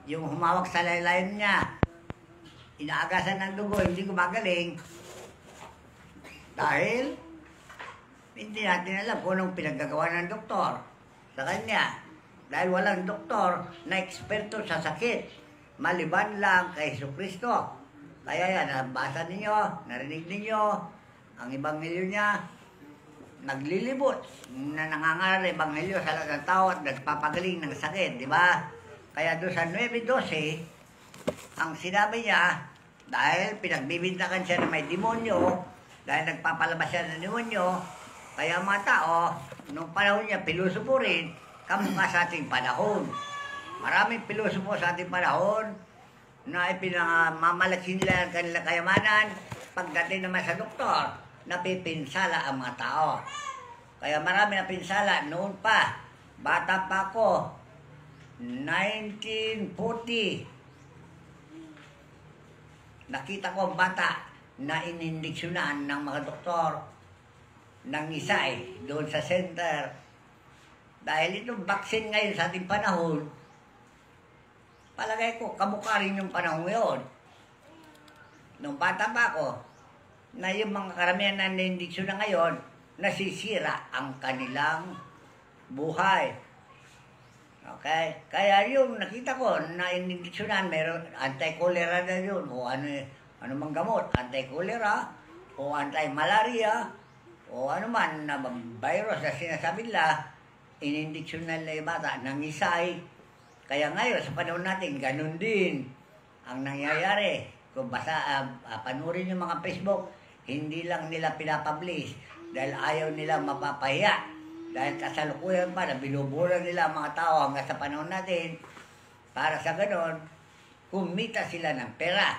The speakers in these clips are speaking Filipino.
yung humawak sa laylayan niya, inaagasan ng dugo, hindi gumagaling. Dahil, hindi natin alam kung anong pinaggagawa ng doktor sa kanya. Dahil walang doktor na eksperto sa sakit, maliban lang kay Jesucristo. Kaya yan, nabasa ninyo, narinig ninyo, ang ebanghelyo niya, naglilibot na nangangaral ng ebanghelyo sa lahat ng tao at nagpapagaling ng sakit, di ba? Kaya doon sa 9:12, ang sinabi niya, dahil pinagbibintakan siya na may demonyo, dahil nagpapalabas siya ng demonyo, kaya mga tao, nung panahon niya, pilosopo rin, kamukha sa ating panahon. Maraming pilosopo sa ating panahon na ipinamamalaki nila ang kanilang kayamanan, pagdating naman sa doktor, napipinsala ang mga tao. Kaya marami napinsala noon pa, bata pa ako, 1940, nakita ko ang bata na inindiksyonan ng mga doktor ng isay doon sa center. Dahil itong vaccine ngayon sa ating panahon, palagay ko, kamukha rin yung panahon ngayon. Nung bata pa ako, na yung mga karamihan na inindiksyon na ngayon, nasisira ang kanilang buhay. Okay? Kaya yung nakita ko na inindiksyonan, meron anti-cholera na yun, o ano mang gamot, anti-cholera, o anti-malaria, o ano man na virus na sinasabi nila, inindiksyonan na yung bata ng isay. Kaya ngayon, sa panahon natin, ganun din ang nangyayari. Kung panurin yung mga Facebook, hindi lang nila pinapublish dahil ayaw nila mapapahiya. Dahil kasalukuyan pa na binubulan nila ang mga tao hanggang sa panahon natin para sa ganon, kumita sila ng pera.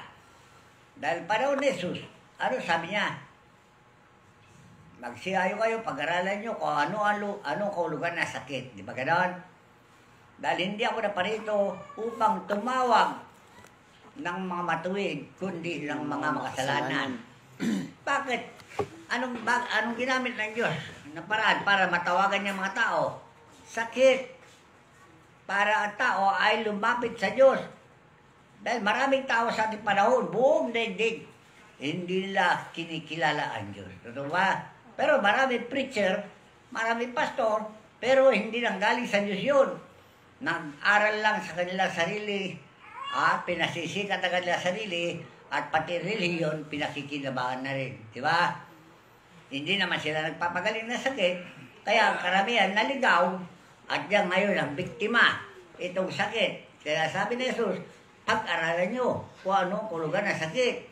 Dahil panahon ni Jesus, ano sabi niya? Magsiyayo kayo, pag-aralan nyo kung ano kahulugan na sakit. Di ba ganon? Dahil hindi ako naparito upang tumawag ng mga matuwid, kundi ng mga makasalanan. Bakit? Anong ginamit ng Diyos na paraan para matawagan niya mga tao? Sakit. Para ang tao ay lumapit sa Diyos. Dahil maraming tao sa ating panahon, buong daigdig, hindi nila kinikilala ang Diyos. Totoo ba? Pero maraming preacher, maraming pastor, pero hindi nang galing sa Diyos yun. Nag-aral lang sa kanilang sarili, at pinasisikat ang kanilang sarili, at pati relihiyon, pinakikinabangan na rin. Diba? Hindi naman sila nagpapagaling na sakit, kaya ang karamihan naligaw, at yan ngayon ang biktima itong sakit. Kaya sabi ni Jesus, pag-aralan nyo kung ano kulugan na sakit.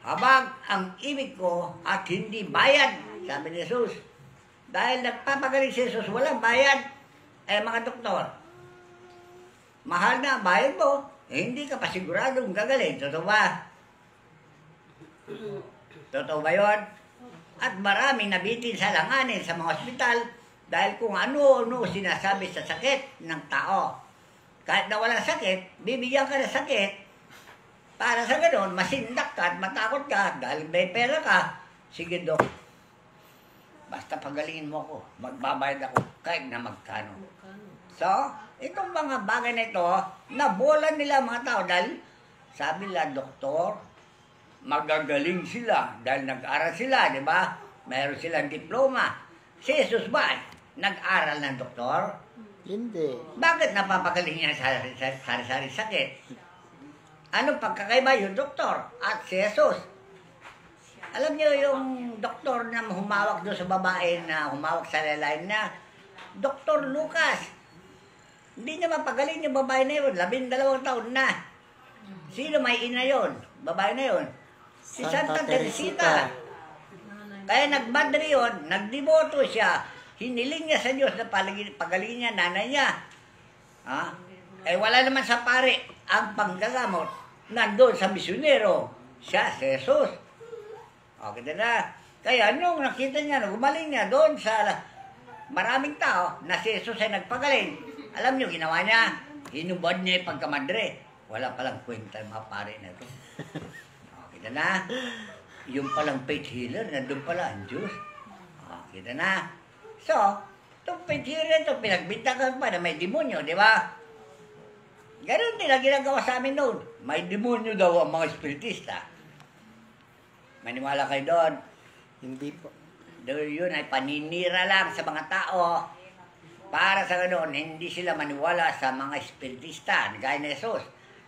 Habang ang ibig ko at hindi bayad, sabi ni Jesus. Dahil nagpapagaling si Jesus, walang bayad. Mga doktor, mahal na ang bayad mo, hindi ka pa siguradong gagaling. Totoo ba? Totoo ba yun? At maraming nabitin sa langanin sa mga ospital dahil kung ano-ano sinasabi sa sakit ng tao. Kahit na walang sakit, bibigyan ka ng sakit para sa ganoon, masindak ka at matakot ka dahil may pera ka. Sige, Dok. Basta pagalingin mo ako, magbabayad ako kahit na magkano. So, itong mga bagay na ito, nabolan nila mga tao dahil sabi nila, doktor, magagaling sila dahil nag-aral sila, di ba? Mayroon silang diploma. Si Jesus ba, nag-aral ng doktor? Hindi. Bakit napapagaling niya sa sari-sari sakit? Anong pagkakaiba yung doktor at si Jesus? Alam niyo yung doktor na humawak doon sa babae na humawak sa laylayan na, Dr. Lucas. Hindi niya mapagaling yung babae na yun. 12 taon na. Sino may ina yun? Babae na yun? Si Santa Teresita. Kaya nagmadri yun, nagdiboto siya. Hiniling niya sa Diyos na pagaling niya, nanay niya. Ha? Wala naman sa pare ang panggagamot. Nandun sa misyonero. Siya, si Jesus. Okay na. Kaya nung nakita niya, gumaling niya doon sa maraming tao na si Jesus ay nagpagaling. Alam niyo, ginawa niya, hinubad niya yung pagkamadre. Wala palang kwenta yung mga pare na ito. Okay na. Yung palang faith healer, nandun pala ang Diyos. Okay na. So, itong faith healer ito, pinagbintakan pa na may demonyo, di ba? Ganun din ang ginagawa sa amin noon. May demonyo daw ang mga espiritista. Maniwala kayo doon. Hindi po. Doon yun ay paninira lang sa mga tao. Para sa ganoon, hindi sila maniwala sa mga espiritista, gaya ni Jesus.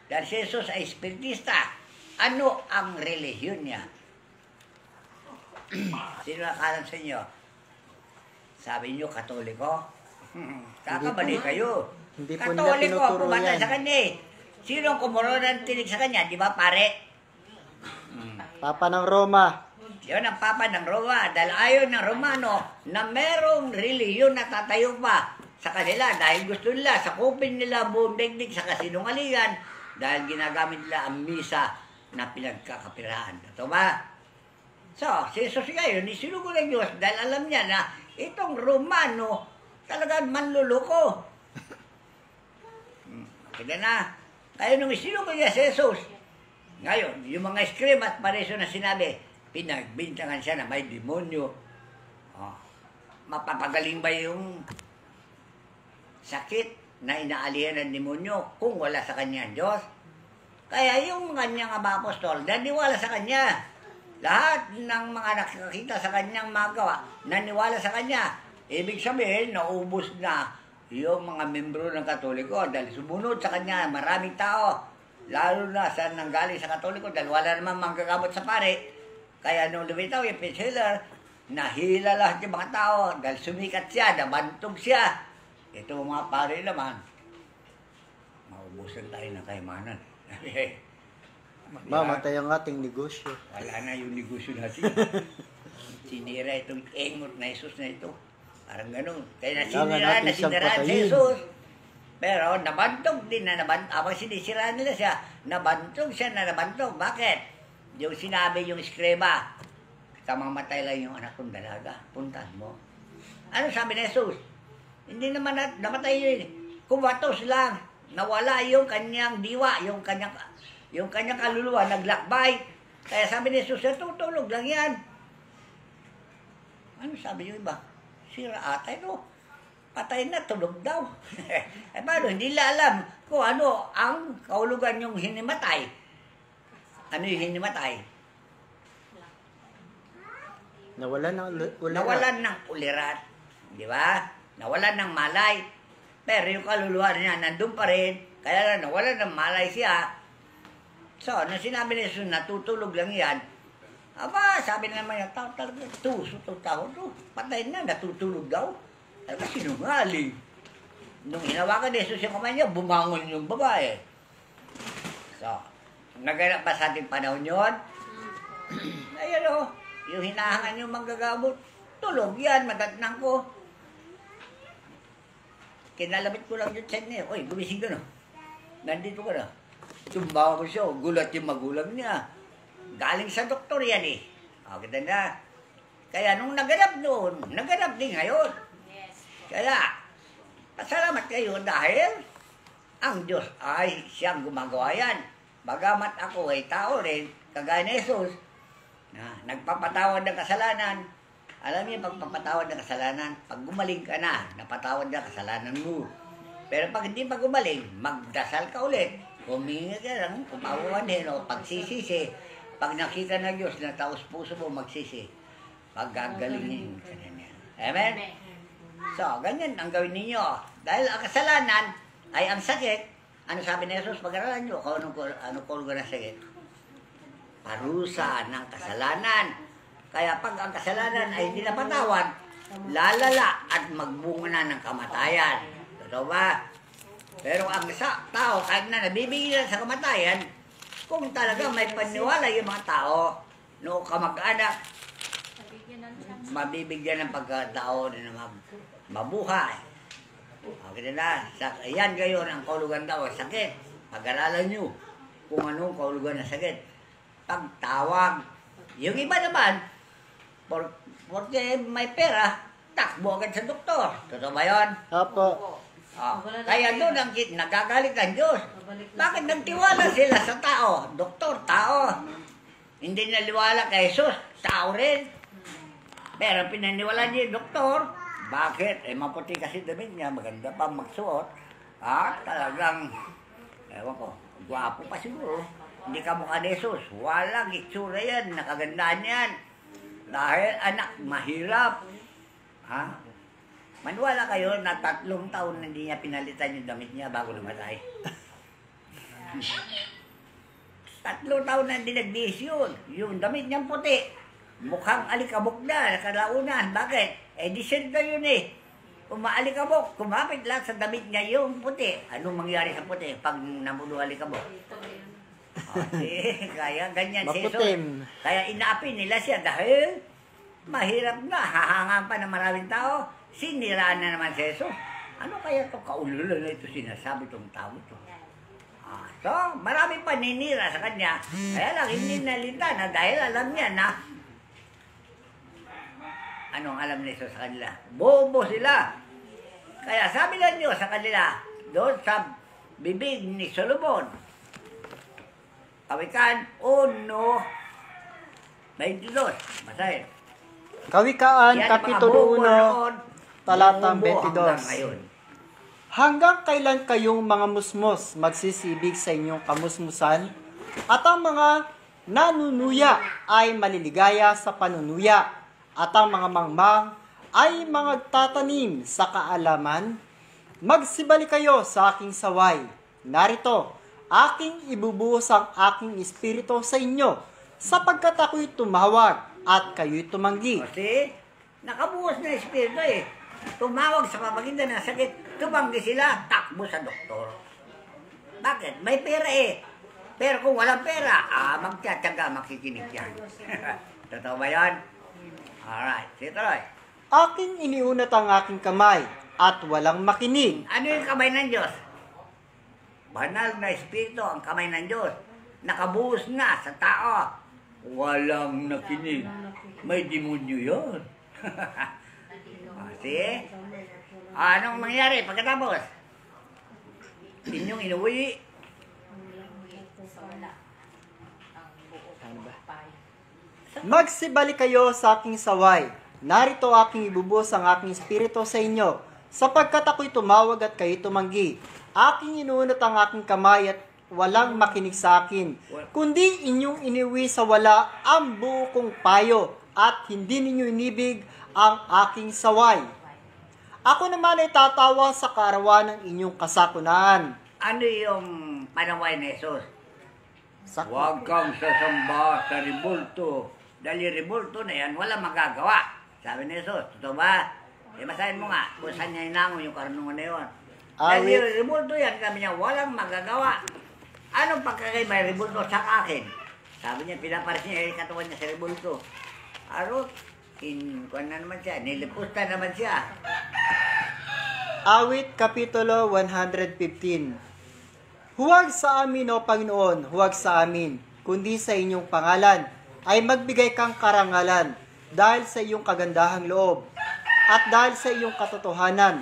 Dahil si Jesus ay espiritista. Ano ang relihiyon niya? Sino nakalan sa inyo? Sabi niyo, Katoliko? Kakabali kayo. Hindi po nila Katoliko, tinuturo pumatay yan. sa kanya eh. Sino ang kumuro ng tinig sa kanya? Di ba, pare? Papa ng Roma. Yun ang papa ng Roma. Dahil ayaw ng Romano na merong relihiyon na tatayo pa sa kanila. Dahil gusto nila, sakupin nila buong digdig sa kasinungalingan. Dahil ginagamit nila ang misa na pinagkakapirahan. Ito ba? So, si Jesus ngayon, isinugo ng Diyos dahil alam niya na itong Romano talagang manluloko. Kaya na, kaya nung isinugo niya si Jesus, ngayon, yung mga scribe at pareso na sinabi, pinagbintangan siya na may demonyo. Oh, mapapagaling ba yung sakit na inaalihan ng demonyo kung wala sa kanya ang Diyos? Kaya yung kanyang apostol, naniwala sa kanya. Lahat ng mga nakikita sa kanyang magawa, naniwala sa kanya. Ibig sabihin, naubos na yung mga membro ng Katoliko dahil sumunod sa kanya maraming tao. Lalo na sa nanggaling sa Katoliko dahil wala naman manggagamot sa pare. Kaya nung lumitaw yung Petzler, nahila lahat yung mga tao dahil sumikat siya, nabantog siya. Ito mga pare naman, maubusan tayo ng kayamanan. Mamatay ang ating negosyo. Wala na yung negosyo natin. Sinira itong engot na Jesus na ito. Parang ganun. Kaya Kailangan natin siyang nasinira si patayin. Jesus. Pero nabantog din na nabantog. Abang sinisira nila siya, nabantog siya na nabantog. Bakit? Yung sinabi yung eskreba, kamamatay lang yung anak kong dalaga. Puntahan mo. Ano sabi ni Jesus? Hindi naman namatay yun. Kumatos lang. Nawala yung kanyang diwa, yung kanyang kaluluwa, naglakbay. Kaya sabi ni Jesus, tutulog lang yan. Ano sabi yung iba? Sira atay, no? Patay na, tulog daw. Eh paano, hindi nila alam kung ano ang kaulugan yung hinimatay. Ano yung hinimatay? Nawalan ng ulirat. Di ba? Nawalan ng malay. Pero yung kaluluwa niya, nandun pa rin. Kaya lang, nawalan ng malay siya. So, nung sinabi ni Jesus, natutulog lang yan. Aba, sabi naman yung tao talaga, tao to. Patay na, natutulog daw. Talaga sinungaling. Nung hinawakan ni Jesus yung kamay niya, bumangon yung babae. So, naganap ba sa ating panahon yun? Ayan o, yung hinahangan yung manggagamot, tulog yan, madatnang ko. Kinalamit ko lang yung tiyan niya. Oy, gumising ka na. Nandito ka na. Tumbawa ko siya, gulat yung magulang niya. Galing sa doktor yan eh. O, kita na. Kaya nung naganap noon, naganap din ngayon. Kaya, pasalamat kayo dahil ang Diyos ay siyang gumagawa yan. Bagamat ako ay tao rin, kagaya ni Jesus, na nagpapatawad ng kasalanan. Alam niyo, pagpapatawad ng kasalanan, pag gumaling ka na, napatawad na kasalanan mo. Pero pag hindi pa gumaling, magdasal ka ulit. Humingi ka lang, kumawanin o pagsisisi. Pag nakita ng Diyos na taos puso mo, magsisi. Paggagalingin ka na niya. Amen? So, ganyan ang gawin ninyo. Dahil ang kasalanan ay ang sakit. Ano sabi ni Jesus? Pag-aralan nyo, ano kulga ng sakit? Parusa ng kasalanan. Kaya pag ang kasalanan ay hindi napatawad, lalala at magbunga na ng kamatayan. Totoo ba? Pero ang tao, kahit na nabibigyan sa kamatayan, kung talaga may paniwala yung mga tao, no kamag-anak, mabibigyan ng pagkatao na mabuhay. Okay na, yan kayo ng kaulugan daw, sakit. Pag-aralan nyo kung anong kaulugan ng sakit. Pagtawag. Yung iba naman, porque may pera, takbo agad sa doktor. Totoo ba yun? Opo. Kaya doon ang nagagalit ang Diyos. Bakit nagtiwala sila sa tao? Doktor, tao. Hindi naliwala kay Jesus, tao rin. Pero pinaniwala niya yung doktor. Bakit? Eh maputi kasi damit niya, maganda pa magsuot. Talagang Ewan ko, gwapo pa siguro. Hindi ka mukha ni Jesus. Walang itsura yan, nakagandaan yan. Dahil anak, mahirap. Ha? Maniwala kayo na 3 taon na hindi niya pinalitan yung damit niya bago namatay. 3 taon na hindi nagbihis yun. Yung damit niyang puti. Mukhang alikabok na, nakalaunan. Bakit? Eh, disyerto yun eh. Umaalikabok, kumapit lang sa damit niya yung puti. Anong mangyari sa puti pag namulo alikabok? Kaya ganyan si Jesus. Maputim. Kaya inaapi nila siya dahil mahirap na. Hahangaan pa ng maraming tao. Siniraan na naman si Jesus. Ano kaya itong kaululan na ito sinasabi itong tao ito? So, maraming paninira sa kanya. Kaya lang, hindi nalita na dahil alam niya na anong alam ni Jesus sa kanila? Bobo sila. Kaya sabi ng Diyos sa kanila, doon sa bibig ni Solomon, Kawikaan 1:22. Basahin. Kawikaan, Yan ang mga Kapitulo bobo 1, noon, talatang bobo hanggang 22. ngayon. Hanggang kailan kayong mga musmos magsisibig sa inyong kamusmusan? At ang mga nanunuya ay maliligaya sa panunuya. At ang mga mangmang ay magtatanim sa kaalaman. Magsibali kayo sa aking saway. Narito, aking ibubuhos ang aking espiritu sa inyo, sapagkat ako'y tumawag at kayo'y tumanggi. Kasi, nakabuhos na espiritu eh. Tumawag sa pamagitan ng sakit, tumanggi sila, takbo sa doktor. Bakit? May pera eh. Pero kung walang pera, magtataga, makikinig yan. Totoo ba yan? Alright, sige tuloy. Aking iniunat ang aking kamay at walang makinig. Ano yung kamay ng Diyos? Banal na espiritu ang kamay ng Diyos. Nakabuhos na sa tao. Walang nakinig. May demonyo yun. See? Anong mangyari pagkatapos? Inyong inuwi. Magsibali kayo sa aking saway. Narito aking ibubuhos ang aking espiritu sa inyo, sapagkat ako'y tumawag at kayo'y tumanggi. Aking inuunat ang aking kamay at walang makinig sa akin, kundi inyong iniwi sa wala ang buo kong payo at hindi ninyo inibig ang aking saway. Ako naman ay tatawa sa kaarawan ng inyong kasakunan. Ano yung panaway ni Jesus? Sa Huwag kang sasamba sa rebulto. Dahil rebulto na yan, walang magagawa. Sabi ni Jesus, totoo ba? Basahin mo nga, kung saan niya inangon yung karunungan na yun. Dahil rebulto yan, sabi niya, walang magagawa. Anong pagkakaiba yung rebulto sa akin? Sabi niya, pinaparis niya yung katawan niya sa rebulto. Aro, kuwan na naman siya, nilipusta naman siya. Awit, Kapitulo 115. Huwag sa amin, O Panginoon, huwag sa amin, kundi sa inyong pangalan, ay magbigay kang karangalan, dahil sa iyong kagandahang loob, at dahil sa iyong katotohanan.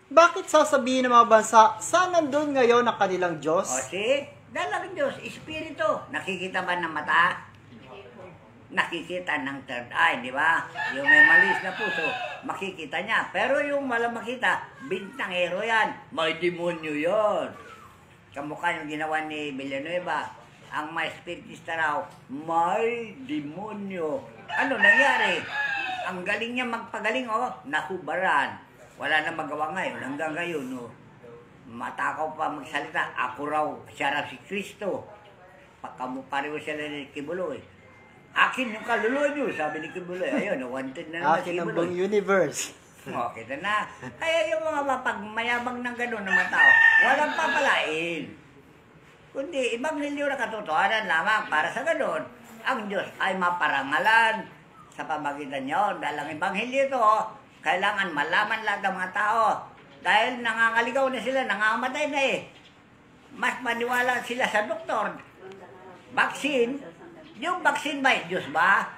Bakit sasabihin ng mga bansa, saan nandun ngayon ang kanilang Diyos? O see, dahil ang Diyos, Espiritu, nakikita ba ng mata? Nakikita ng third eye, di ba? Yung may malis na puso, makikita niya. Pero yung walang makita, bintangero yan. May demonyo yan. Kamukha yung ginawa ni Villanueva. Ang may spiritista raw, may demonyo. Ano nangyari? Ang galing niya magpagaling, nahubaran. Wala na magawa ngayon. Hanggang ngayon, matakaw pa magsalita. Ako raw, siya raw si Kristo. Pagkamupareho sila ni Kibuloy. Akin yung kaluluwa niyo, sabi ni Kibuloy. Ayun, wanted na naman si Akin ang Kibuloy. buong universe. Kita na. Kaya yung mga mapagmayabang ng gano'n ng mga tao, walang papalain. Kundi, ibanghilyo na katotohanan lamang para sa gano'n. Ang Diyos ay maparangalan sa pamagitan niyo. Dahil ang ibanghilyo ito, kailangan malaman lahat ng mga tao. Dahil nangangaligaw na sila, nangangamatay na eh. Mas maniwala sila sa doktor. Vaccine, yung vaccine ba, Diyos ba?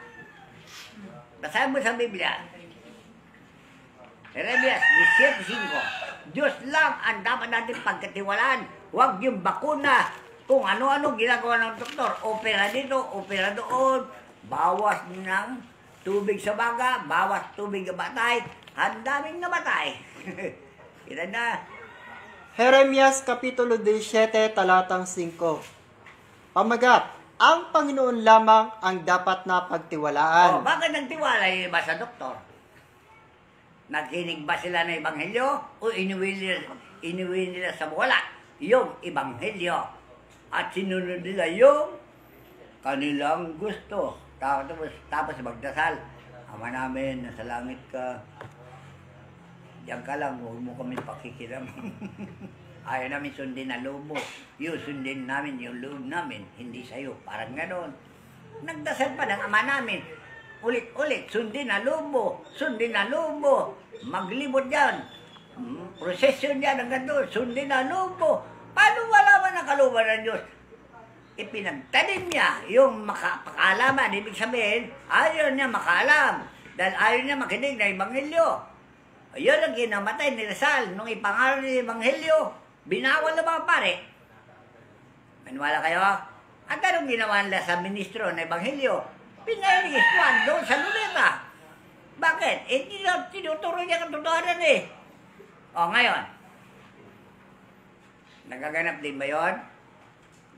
Basahin mo sa Biblia. Jeremias 17:5. Diyos lang ang dapat natin pagkatiwalaan. Huwag yung bakuna. Kung ano-ano ginagawa ng doktor. Opera dito, opera doon. Bawas ng tubig sa baga, bawas tubig na batay. Ang daming namatay. Kita na. Jeremias Kapitulo 17, talatang 5. Pamagat, ang Panginoon lamang ang dapat na pagtiwalaan. Bakit nagtiwala yung iba sa doktor? Nakinig ba sila ng Ebanghelyo o inuwi nila sa wala yung Ebanghelyo? At sinunod nila yung kanilang gusto. Tapos magdasal, Ama namin, nasa langit ka. Diyan ka lang, huwag mo kami pakikiram. Ayaw namin sundin na loob mo. Yung sundin namin yung loob namin, hindi sa'yo. Parang gano'n. Nagdasal pa ng Ama namin. Ulit-ulit, sundin na loob mo. Sundin na loob mo. Maglibot yan. Prosesyon yan hanggang doon. Sundin na loob mo. Paano wala man ang kalooban ng Diyos? Ipinagtanim niya yung makapakalaman. Ibig sabihin, ayaw niya makaalam. Dahil ayaw niya makinig na Ebanghelyo. Ayun ang ginamatay ni Rizal nung ipangaral ni Ebanghelyo. Binawal ng mga pare. Maniwala kayo? At anong ginawa nila sa ministro ng Ebanghelyo? Pinaligiswan doon sa Luneta. Bakit? Tinuturo niya katotohanan eh. Ngayon. Nagaganap din ba yun?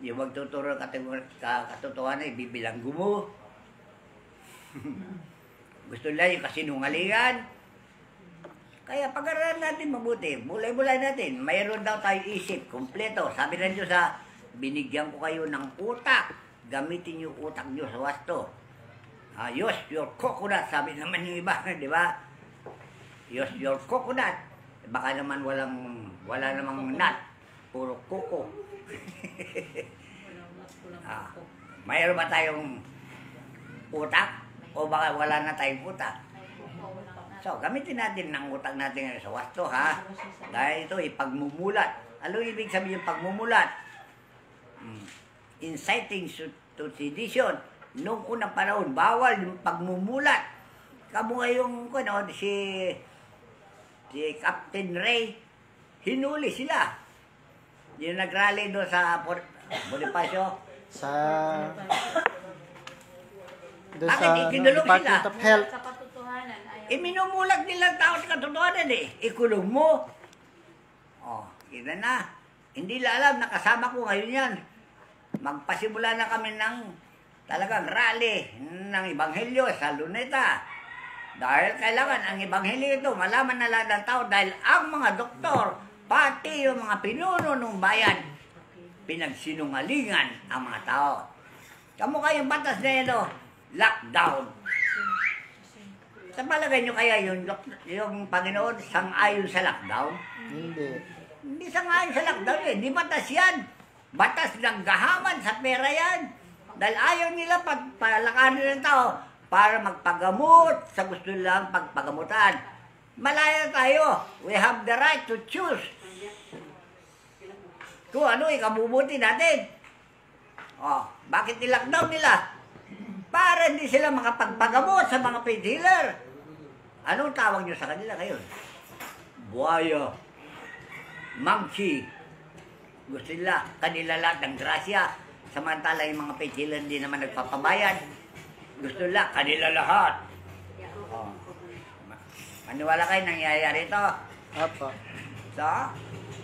Yung magtuturo katotohanan, ibibilanggo mo. Gusto nila yung kasinungalingan. Kaya pag-aralan natin mabuti, bulay-bulay natin, mayroon daw tayo isip, kompleto. Sabi ng Diyos binigyan ko kayo ng utak. Gamitin yung utak nyo sa wasto. Use your coconut, sabi naman yung iba, di ba? Use your coconut. Baka naman wala namang nut. Puro coco. Mayroon ba tayong utak? O baka wala na tayong utak? So, gamitin natin ng utak natin ngayon sa wasto, ha? Dahil ito, pagmumulat. Ano ibig sabihin yung pagmumulat? Inciting to sedition. Noong unang panahon, bawal yung pagmumulat. Kamu ngayong, si Captain Ray, hinuli sila. Yung nag-rally doon sa Bonifacio. Bakit ikinulong sila? Department of Health. Minumulat nilang tao sa katotohanan eh. Ikulong mo. Kita na. Hindi nila alam, nakasama ko ngayon yan. Magpasimula na kami ng talagang rally ng Ebanghelyo sa Luneta. Dahil kailangan ang Ebanghelyo ito, malaman na lahat ng tao dahil ang mga doktor, pati yung mga pinuno ng bayan, pinagsinungalingan ang mga tao. Kamu kayong batas na ito, lockdown. Sa palagay nyo kaya yung Panginoon sang-ayon sa lockdown? Hindi. Hindi sang-ayon sa lockdown eh. Hindi batas yan. Batas ng gahaman sa pera yan. Dahil ayaw nila pagpalakarin ng tao para magpagamot sa gusto nilang pagpagamutan. Malaya tayo. We have the right to choose. Kung ano ikabubuti natin. Bakit i-lockdown nila? Para hindi sila makapagpagamot sa mga paid healer. Anong tawag nyo sa kanila ngayon? Buhaya. Monkey. Gusto nila, kanila lahat ng grasya. Samantala yung mga paid healer hindi naman nagpapabayad. Gusto nila, kanila lahat. Maniwala kayo nangyayari ito? Apa. So,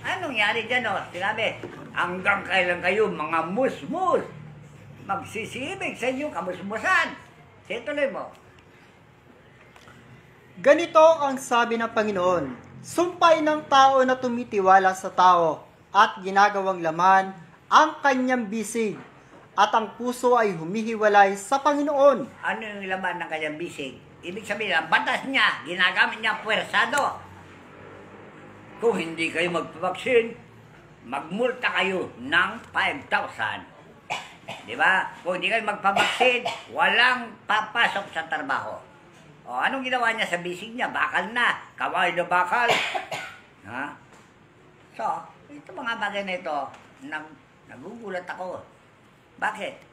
anong nangyari dyan Sinabi, hanggang kailan kayo mga musmus magsisibig sa inyong kamusmusan. Tuloy mo. Ganito ang sabi ng Panginoon, sumpay ng tao na tumitiwala sa tao at ginagawang laman ang kanyang bisig at ang puso ay humihiwalay sa Panginoon. Ano yung laman ng kanyang bisig? Ibig sabihin, ang batas niya, ginagamit niya puwersado. Kung hindi kayo magpabaksin, magmulta kayo ng 5,000. Diba? Kung hindi kayo magpabaksin, walang papasok sa trabaho. Anong ginawa niya sa bisig niya? Bakal na. Kaway na bakal. So, ito mga bagay na ito, nagugulat ako. Bakit?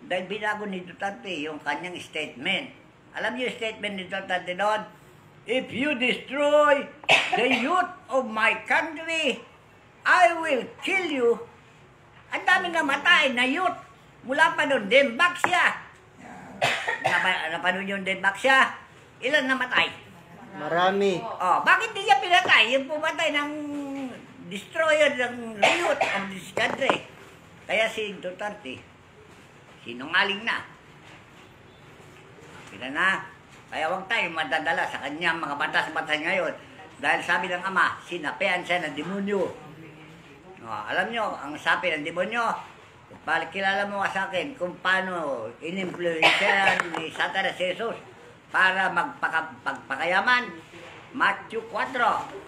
Dahil binago ni Duterte yung kanyang statement. Alam niyo yung statement ni Duterte doon? If you destroy the youth of my country, I will kill you. Ang daming namatay na youth. Mula pa doon, Dembaksya. Napanood yung Dembaksya? Ilan namatay? Marami. Bakit di niya pinatay? Yung pumatay ng destroyer ng youth of this country. Kaya si Duterte, sinungaling na. Kita na. Kaya huwag tayong madadala sa kanyang mga batas-batas ngayon. Dahil sabi ng ama, sinapian siya ng demonyo. Alam nyo, ang sapi ng demonyo, kilala mo sa akin kung paano in-influensya ni Satanas Jesus para magpakayaman. Matthew 4.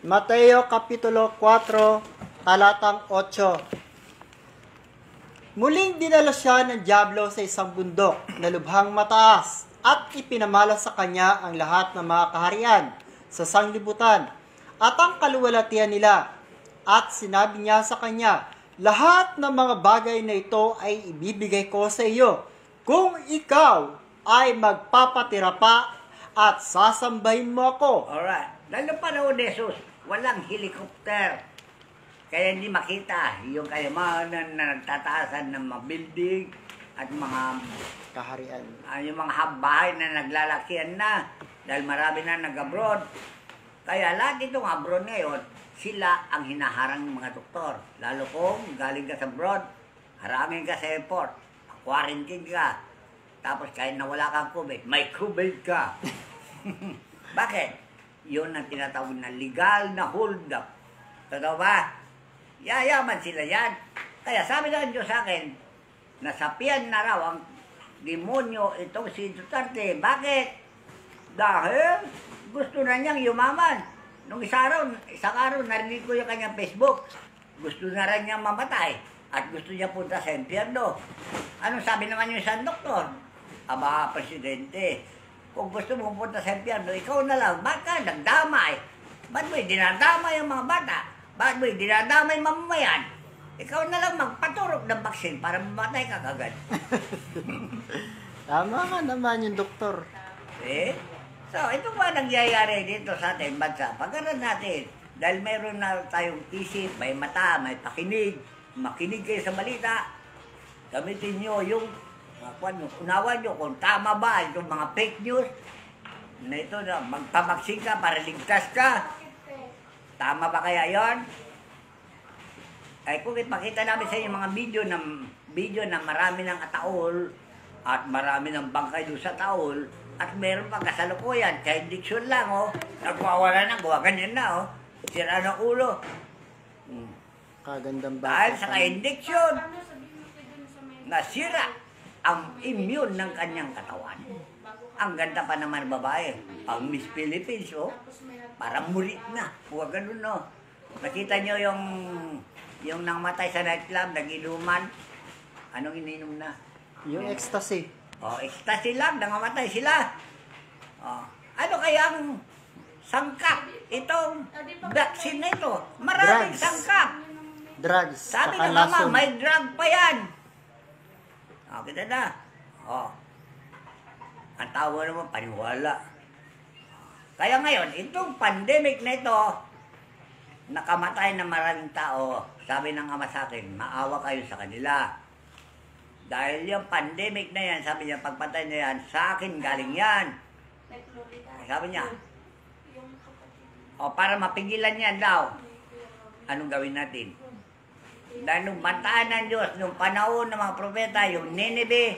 Mateo Kapitulo 4, talatang 8. Muling dinala siya ng dyablo sa isang bundok na lubhang mataas at ipinamala sa kanya ang lahat ng mga kaharian sa sanglibutan at ang kaluwalhatian nila. At sinabi niya sa kanya, lahat ng mga bagay na ito ay ibibigay ko sa iyo kung ikaw ay magpapatira pa at sasambahin mo ako. Alright. Lalo panahon ni Jesus, walang helicopter. Kaya hindi makita yung kayamanan na nagtataasan ng mga building at mga Kaharian. yung mga bahay na naglalakihan na dahil marami na nag-abroad. Kaya lahat itong abroad ngayon, sila ang hinaharang ng mga doktor. Lalo kung galing ka sa abroad, harangin ka sa airport, quarantine ka, tapos kahit na wala kang COVID, may COVID ka. Bakit? Yun ang tinatawag na legal na hold up. Totoo ba? Yayaman sila yan. Kaya sabi ng Diyos sa akin, nasapian na raw ang demonyo itong si Duterte. Bakit? Dahil gusto na niyang yumaman. Nung isang araw, narinig ko yung kanyang Facebook. Gusto na rin niyang mamatay at gusto niya punta sa impyerno. Anong sabi naman yung isang doktor? Aba, Presidente, kung gusto mo punta sa impyerno, ikaw na lang. Ba't ka nagdamay? Ba't mo dinadamay ang mga bata? Ba't mo dinadamay mamamayan? Ikaw na lang magpaturok ng vaksin para mamatay ka kagad. Tama ka naman yung doktor. So, ito ba nangyayari dito sa ating bansa? Pag-aral natin, dahil meron na tayong isip, may mata, may pakinig, makinig kayo sa balita, gamitin nyo yung, unawan nyo kung tama ba itong mga fake news, na ito na, magpabaksin ka para ligtas ka. Tama ba kaya yon? Ay kung ipakita namin sa inyo mga video na marami ng ataol at marami ng bangkay doon sa taol at meron pa kasalukuyan, kahit diksyon lang, nagwawala na, gawa ganyan na, sira ng ulo. Kagandang Dahil bata. sa ka-indiksyon, nasira ang immune ng kanyang katawan. Ang ganda pa naman babae, pang Miss Philippines, parang mulit na, huwag ganun, Nakita nyo yung namatay sa nightclub, nag-inuman, anong ininom na? Yung ecstasy. Ecstasy lang, nangamatay sila. Ano kayang sangkap itong vaccine na ito? Maraming Drugs. sangkap. Drugs. Sabi Saka ng mama, lason. may drug pa yan. Kita na. Ang tawa naman, paniwala. Kaya ngayon, itong pandemic na ito, nakamatay na maraming tao. Sabi ng ama sa akin, maawa kayo sa kanila. Dahil yung pandemic na yan, sabi niya, pagpatay na yan, sa akin galing yan. Sabi niya, para mapigilan yan daw, anong gawin natin? Dahil nung bantaan ng Diyos, nung panahon ng mga propeta, yung Nineveh,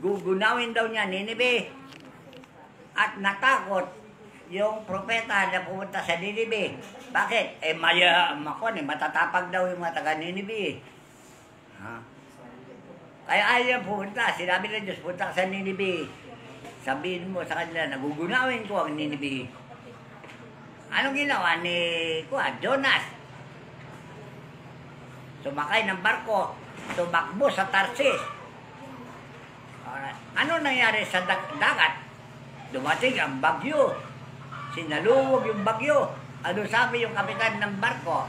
gugunawin daw niya Nineveh. At natakot yung propeta na pumunta sa Nineveh. Bakit? Matatapag daw yung mga taga Nineveh. Kaya ayaw pumunta. Sinabi ng Diyos, punta ka sa Nineveh. Sabihin mo sa kanila, nagugunawin ko ang Nineveh. Anong ginawa ni Jonas? Sumakay ng barko, tumakbo sa Tarsis. Ano nangyari sa dagat? Dumating ang bagyo. Sinaluwag yung bagyo. Ano sabi yung kapitan ng barko?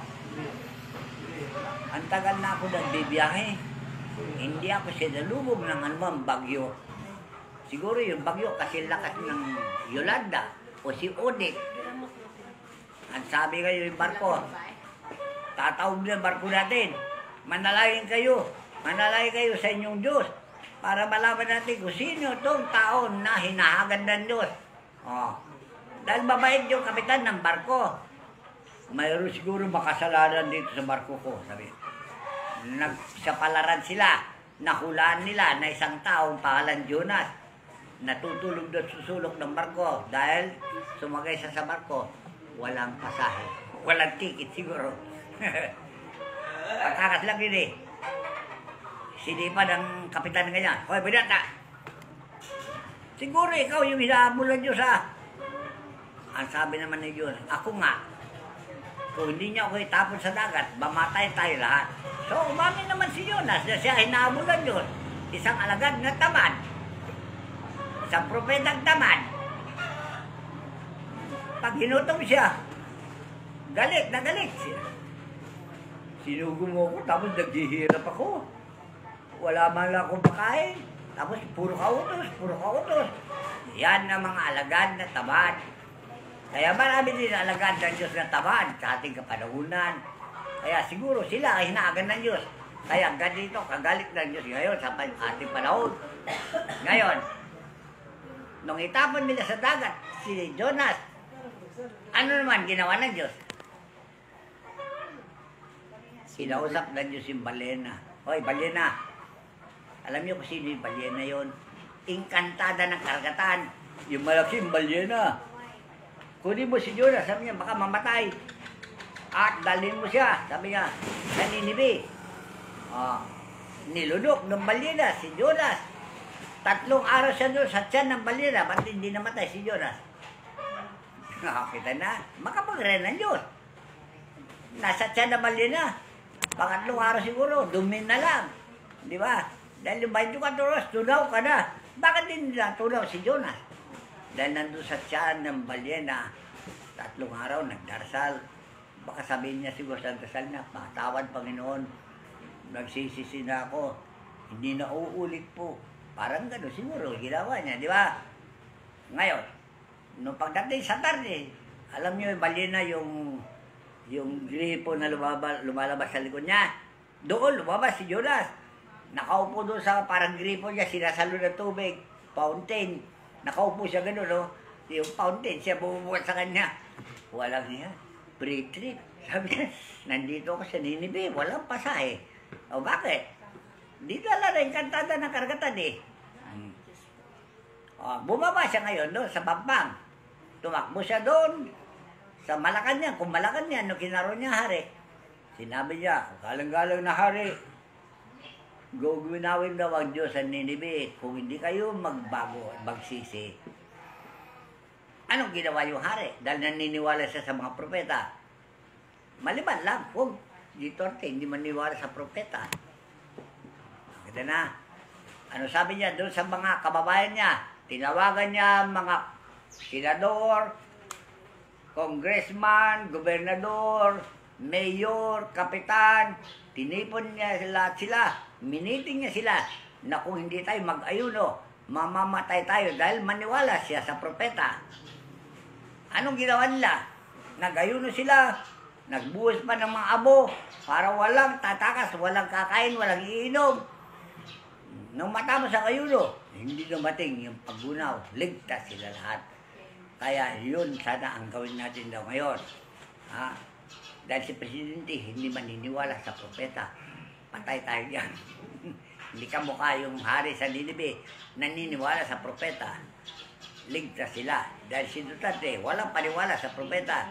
Ang tagal na ako nagbibiyahe. Hindi ako sinalubog ng anumang bagyo. Siguro yung bagyo kasi lakas ng Yolanda o si Odik. Ang sabi kayo yung barko, tatawag na barko natin. Manalangin kayo. Manalangin kayo sa inyong Diyos para malaman natin kung sino itong tao na hinahagad ng Diyos. Dahil mabait yung kapitan ng barko. mayroon siguro makasalanan dito sa barko ko, sabi. Nagsapalaran sila, nahulaan nila na isang taong pangalan Jonas, natutulog doon sa sulok ng barko dahil sumagay siya sa barko, walang pasahe, walang ticket siguro. Pagkakas lang yun eh. Sinipa ng kapitan ganyan, hoy, binata! Siguro ikaw yung hinahabulan Diyos ha. Ang sabi naman ni Diyos, ako nga, kung hindi niya ako itapon sa dagat, mamatay tayo lahat. So, umamin naman si Jonas na siya hinahabulan Diyos. Isang alagad na tamad. Isang propetang tamad. Pag hinutom siya, galit na galit siya. Sinugo mo ako, tapos naghihirap ako. Wala man lang akong makain. Tapos puro kautos. Yan ang mga alagad na tamad. Kaya marami din alagad ng Diyos na tamad sa ating kapanahunan. Kaya siguro sila ay hinaagan ng Diyos. Kaya ganito, kagalit ng Diyos ngayon sa ating panahon. Ngayon, nung itapon nila sa dagat, si Jonas, ano naman ginawa ng Diyos? Sinausap ng Diyos yung balena. Hoy, balena! Alam niyo kung sino yung balyena yun? Inkantada ng karagatan. Yung malaking balyena. Kunin mo si Jonas, sabi niya, baka mamatay. At dalhin mo siya, sabi niya, sa Ninibe. Nilunok ng balyena si Jonas. 3 araw siya doon sa tiyan ng balyena, ba't hindi namatay si Jonas? Nakakita na, makapagre ng Diyos. Nasa tiyan ng balyena. 3 araw siguro, dumi na lang. Di ba? Dahil yung 24 oras, tunaw ka na. Bakit din nila tunaw si Jonas? Dahil nandun sa tiyan ng balyena, 3 araw, nagdarasal. Baka sabihin niya siguro sa dasal na, patawad Panginoon, nagsisisi na ako, hindi na uulit po. Parang gano'n siguro, ginawa niya, di ba? Ngayon, nung pagdating sa tarde, alam niyo yung balyena, yung gripo na lumalabas sa likod niya, doon lumabas si Jonas. Nakaupo doon sa parang gripo niya, sinasalo ng tubig, fountain. Nakaupo siya gano'n, no? Yung fountain, siya bumubuhat sa kanya. Walang niya, free trip. Sabi niya, nandito ako sa Ninibe, walang pasahe. O bakit? Di dala na yung kantada ng karagatan eh. Bumaba siya ngayon doon sa Pampang. Tumakbo siya doon sa Malacanang. Kung Malacanang, nung kinaro niya hari, sinabi niya, galang-galang na hari, gagawin daw ang Diyos sa Ninibe kung hindi kayo magbago, magsisi. Anong ginawa yung hari? Dahil naniniwala siya sa mga propeta. Maliban lang kung dito hindi maniwala sa propeta. Kita na. Ano sabi niya doon sa mga kababayan niya? Tinawagan niya mga senador, congressman, gobernador, mayor, kapitan. Tinipon niya sila. Miniting niya sila na kung hindi tayo mag-ayuno, mamamatay tayo dahil maniwala siya sa propeta. Anong ginawa nila? Nag-ayuno sila, nagbuhos pa ng mga abo para walang tatakas, walang kakain, walang iinom. Nung matapos ang ayuno, hindi dumating yung paggunaw, ligtas sila lahat. Kaya yun sana ang gawin natin daw ngayon. Dahil si Presidente hindi maniniwala sa propeta, patay tayo yan. Hindi ka mukha yung hari sa Ninibe, naniniwala sa propeta. Ligtas sila. Dahil si Duterte, walang paniwala sa propeta.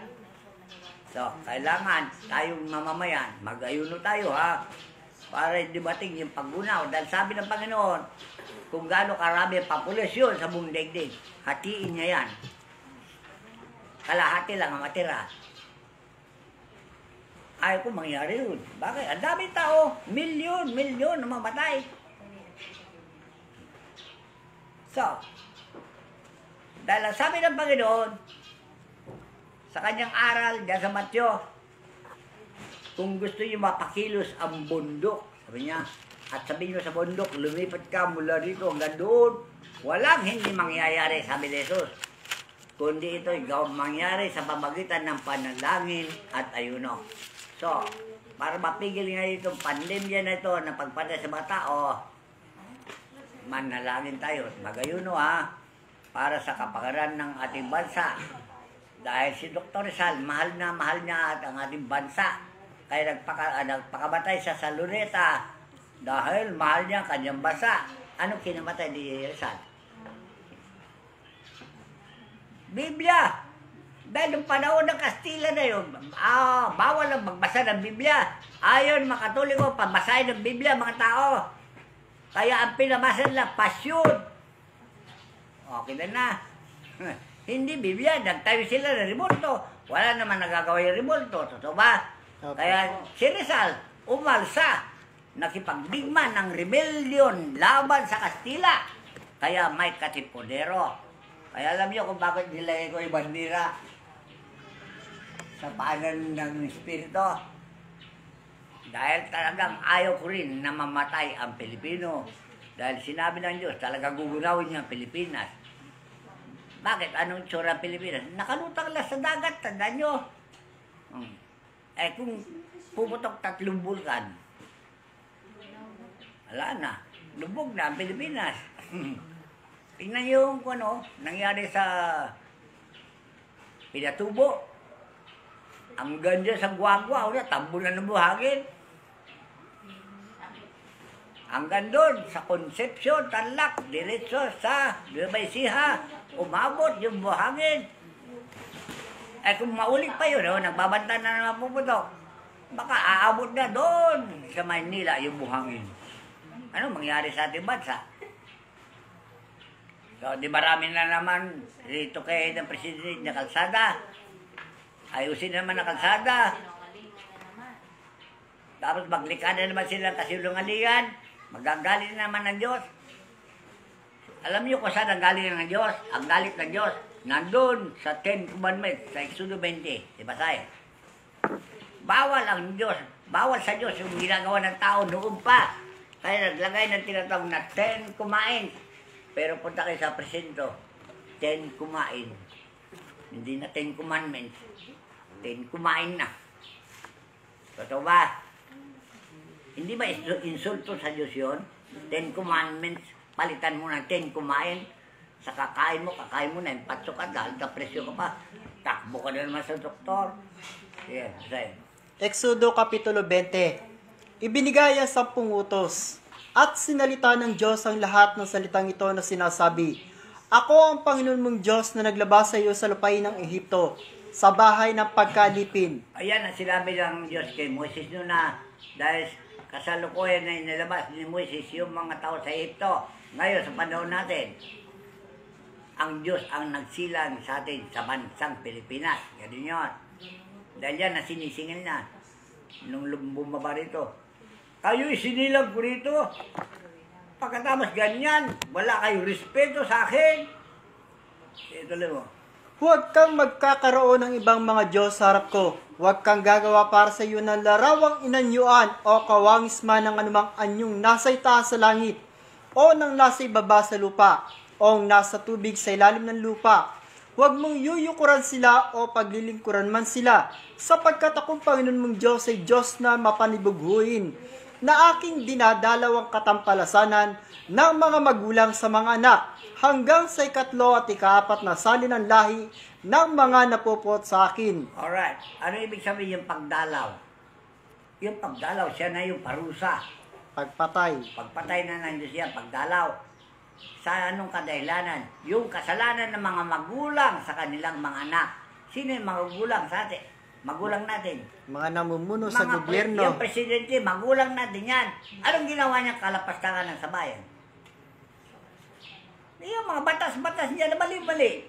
So, kailangan tayong mamamayan, mag-ayuno tayo ha, para hindi bating yung paggunaw. Dahil sabi ng Panginoon, kung gaano karami populasyon sa buong daigdig, hatiin niya yan. Kalahati lang ang matira. Ayaw ko mangyari yun. Bakit? Ang daming tao, milyon na mamatay. So, dahil ang sabi ng Panginoon, sa kanyang aral, diyan sa Mateo, kung gusto niyo mapakilos ang bundok, sabi niya, at sabi niyo sa bundok, lumipat ka mula dito hanggang doon, walang hindi mangyayari, sabi ni Jesus. Kundi ito mangyari sa pamagitan ng panalangin at ayuno. So, para mapigil nga itong pandemya na ito na pagpatay sa mga tao, manalangin tayo at mag-ayuno ha, para sa kapakanan ng ating bansa. Dahil si Dr. Rizal, mahal niya at ang ating bansa. Kaya nagpakamatay siya sa Luneta dahil mahal niya ang kanyang bansa. Anong kinamatay ni Rizal? Biblia! Dahil nung panahon ng Kastila na yun, bawal ang magbasa ng Biblia. Ayon mga Katoliko, pambasahin ng Biblia mga tao. Kaya ang pinamasa nila, pasyon. Okay na. Hindi Biblia, nagtayo sila ng rimulto. Wala naman nagagawa yung rimulto. Totoo ba? Okay. Kaya si Rizal, umalsa. Nakipagdigma ng rebellion laban sa Kastila. Kaya may katipodero. Kaya alam niyo kung bakit nilagay ko yung bandera sa paanan ng Espiritu. Dahil talagang ayaw ko rin na mamatay ang Pilipino. Dahil sinabi ng Diyos, talagang gugunawin niya ang Pilipinas. Bakit? Anong tsura ang Pilipinas? Nakalutang lang sa dagat, tandaan nyo. Kung pumutok 3 bulkan, wala na. Lubog na ang Pilipinas. Tingnan yung nangyari sa Pinatubo. Ang ganda sa Guagua, tambo na ng buhangin. Hanggang doon, sa Concepcion, Tarlac, diretso sa Nueva Ecija, umabot yung buhangin. Kung maulit pa yun, nagbabanta na naman puputok, baka aabot na doon sa Maynila yung buhangin. Ano mangyari sa ating bansa? So, di marami na naman rito kay ng Presidente na kalsada. Ayusin naman ang kalsada. Tapos maglikada naman sila kasilungalingan. Magagalit naman ng Diyos. Alam niyo kung saan ang galing ng Diyos? Ang galit ng Diyos, nandun sa 10 Commandments, sa Exodo 20. Diba tayo? Bawal ang Diyos. Bawal sa Diyos yung ginagawa ng tao noon pa. Kaya naglagay ng tinatawag na 10 kumain. Pero punta kayo sa presento, 10 kumain. Hindi na 10 commandments. 10 kumain na. Totoo ba? Hindi ba insulto sa Diyos yun? 10 commandments, palitan mo ng 10 kumain. Sa kakain mo na, patso ka, dahil ka presyo ka pa. Takbo ka na naman sa doktor. Yeah, say. Exodo Kapitulo 20. Ibinigay ang 10 utos, at sinalita ng Diyos ang lahat ng salitang ito na sinasabi, Ako ang Panginoon mong Diyos na naglabas sa iyo sa lupain ng Ehipto, sa bahay ng pagkalipin. Ayan ang sinabi ng Diyos kay Moises noon na dahil kasalukuyan na inilabas ni Moises yung mga tao sa Ehipto. Ngayon sa panahon natin, ang Diyos ang nagsilang sa atin sa bansang Pilipinas. Ganun yun. Dahil yan na sinisingil na nung bumaba rito. Kayo isinilang ko rito. Pagkatapos ganyan, wala kayong respeto sa akin. Ito lang mo. Huwag kang magkakaroon ng ibang mga Diyos sa harap ko. Huwag kang gagawa para sa iyo ng larawang inanyuan o kawangis man ng anumang anyong nasa itaas sa langit, o ng nasa ibaba sa lupa, o nasa tubig sa ilalim ng lupa. Huwag mong yuyukuran sila o paglilingkuran man sila, sapagkat akong Panginoon mong Diyos ay Diyos na mapanibughuin, na aking dinadalaw ang katampalasanan ng mga magulang sa mga anak, hanggang sa 3 at 4 na sali ng lahi ng mga napupot sa akin. Alright. Ano ibig sabihin yung pagdalaw? Yung pagdalaw, siya na yung parusa. Pagpatay. Pagpatay na ng Diyos yan, pagdalaw. Sa anong kadahilanan? Yung kasalanan ng mga magulang sa kanilang mga anak. Sino yung magulang sa atin? Magulang natin. Mga namumuno sa gobyerno. Yung presidente, magulang natin yan. Anong ginawa niya kalapastangan ng sabayan? Yung mga batas-batas niya na mali-mali.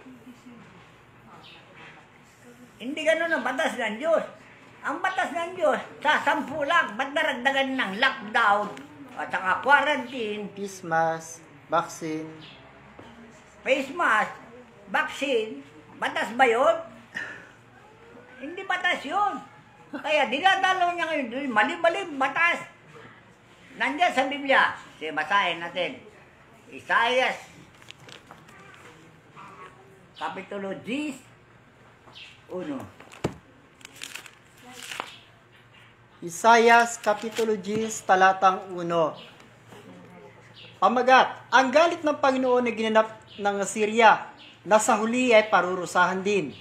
Hindi ganun ang batas ng Diyos. Ang batas ng Diyos, sa 10 lang, ba't naragdagan ng lockdown at saka quarantine, Face mask, vaccine. face mask, vaccine, batas ba yun? Hindi batas yun. Kaya dinadalaw niya ngayon, mali-mali batas. Nandiyan sa Biblia, basahin natin. Isaiah Kapitulo 10, 1. Isayas Kapitulo 10, talatang 1. Pamagat, ang galit ng Panginoon na ginanap ng Assyria, na sa huli ay parurusahan din.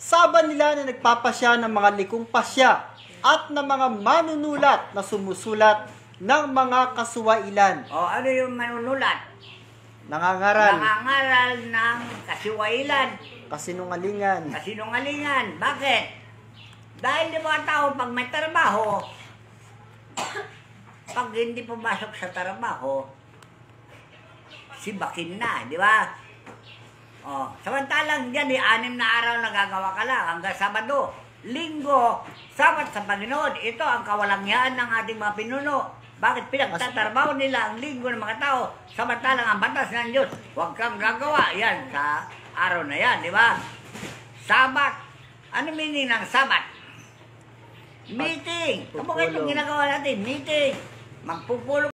Saba nila na nagpapasya ng mga likong pasya at ng mga manunulat na sumusulat ng mga kasuwailan. O ano yung manunulat? Nangangaral, Nangangaral ng kasiwailan, kasinungalingan, kasinungalingan. Bakit? Dahil yung mga tao, pag may trabaho, pag hindi pumasok sa trabaho, sibakin na, di ba? O, samantalang dyan, 6 na araw nagagawa ka lang, hanggang Sabado, Linggo, Sabat sa Panginoon. Ito ang kawalangyaan ng ating mga pinuno. Bakit pinagtatrabaho nila ang linggo ng mga tao, samantalang ang batas ng Diyos, huwag kang gagawa yan sa araw na yan, di ba? Sabat. Ano meaning ng Sabat? Meeting. Kapag itong ginagawa natin, meeting. Magpupulong